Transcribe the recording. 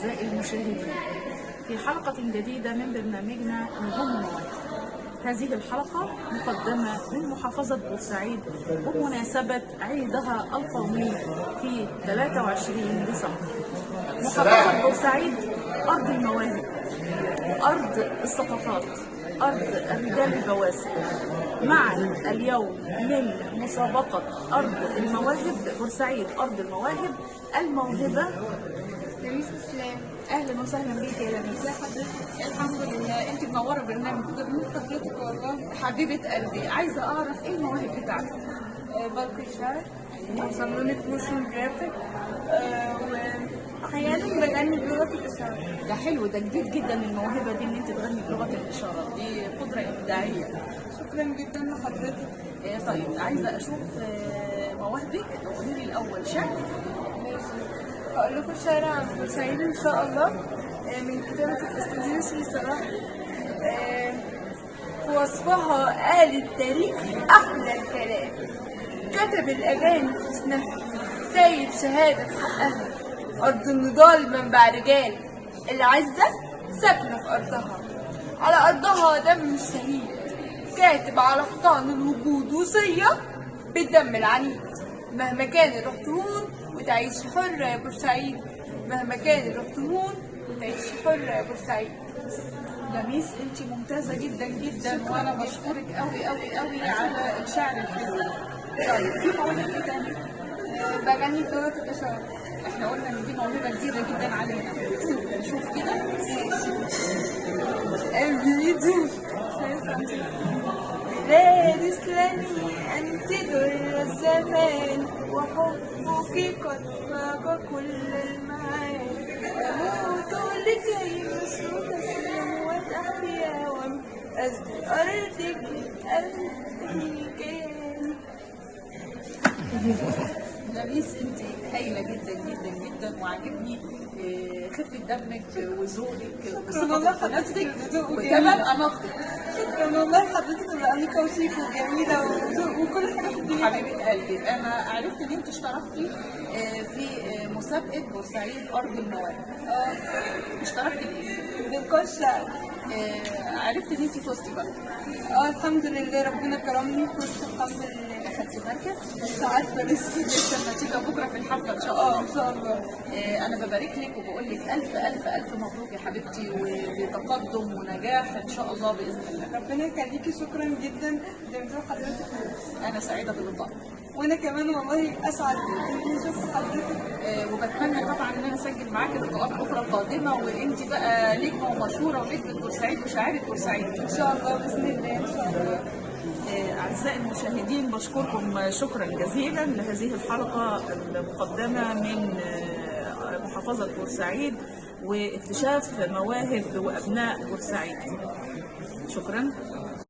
أعزائي المشاهدين في حلقة جديدة من برنامجنا نجوم المواهب. هذه الحلقة مقدمة من محافظة بورسعيد بمناسبة عيدها القومي في 23 ديسمبر. محافظة بورسعيد أرض المواهب، أرض الثقافات، أرض الرجال البواسل. معا اليوم من مسابقة أرض المواهب بورسعيد، أرض المواهب الموهبة لميس اسلام. أهلا وسهلا بيك يا لميس. ازي حضرتك؟ الحمد لله، انت منوره برنامج جميل حضرتك والله. حبيبة قلبي، عايزة أعرف إيه المواهب بتاعتك؟ بلقي شعر، مصممة موشن جرافيك، واحيانا بغني بلغة الاشارة. ده حلو، ده جديد جدا الموهبة دي إن أنت تغني بلغة الإشارة، دي قدرة إبداعية. شكرا جدا لحضرتك. طيب عايزة أشوف مواهبك. قولي لي الأول شعر. ماشي، هقول لكم شعر عن بورسعيد ان شاء الله، من كتابة الأستاذ يوسف صلاح. في وصفها قال التاريخ أحلى الكلام، كتب الأغاني في حسنها، سايب شهادة في حقها، أرض النضال منبع رجال، العزة ساكنة في أرضها، على أرضها دم الشهيد، كاتب على حيطان الوجود وصية بالدم العنيد. مهما كان الروح تهون وتعيش حرة يا بورسعيد، مهما كان الروح تهون وتعيش حرة يا بورسعيد. لميس انت ممتازة جدا جدا، وانا بشكرك قوي قوي قوي على الشعر الحلو. طيب في موهبة ايه تاني؟ بغني بلغة الإشارة. احنا قلنا ان دي موهبة جديدة جدا علينا. نشوف كده. الفيديو بلاد إسلامي أنت در الزمان، وحبك قد فاق كل المعاني، أموت لكي مصر تسلم وتحيا ومن أجل أرضك الأمريكان. لميس انت هايلة جدا جدا جدا، وعجبني خفة دمك وذوقك والله وثقتك في حضرتك نفسك ذوق وكمان جميل. اناقتك. شكرا والله حضرتك اللي أنيقة وشيك وجميلة وذوق وكل حاجة في الدنيا. حبيبة قلبي، أنا عرفت إن أنت اشتركتي في مسابقة بورسعيد أرض المواهب. اشتركتي بإيه؟ بالكش. عرفت إن أنت فزتي بقى. الحمد لله، ربنا كرمني وفزت الحمد لله. أخدتي مركز؟ مش عارفة لسه. لسه النتيجة بكرة في الحفلة إن شاء الله. ان شاء الله. أنا ببارك لك وبقول لك ألف ألف ألف مبروك يا حبيبتي، وبتقدم ونجاح إن شاء الله بإذن الله. ربنا يخليكي، شكرا جدا زي ما حضرتك. أنا سعيدة باللقاء. وانا كمان والله اسعد اني شفت حضرتك. وبتمنى طبعا ان انا اسجل معاكي لقاءات اخرى قادمه، وانت بقى نجمه ومشهوره ونجمه بورسعيد وشاعره بورسعيد ان شاء الله باذن الله ان شاء الله. اعزائي المشاهدين، بشكركم شكرا جزيلا لهذه الحلقه المقدمه من محافظه بورسعيد واكتشاف مواهب وابناء بورسعيد. شكرا.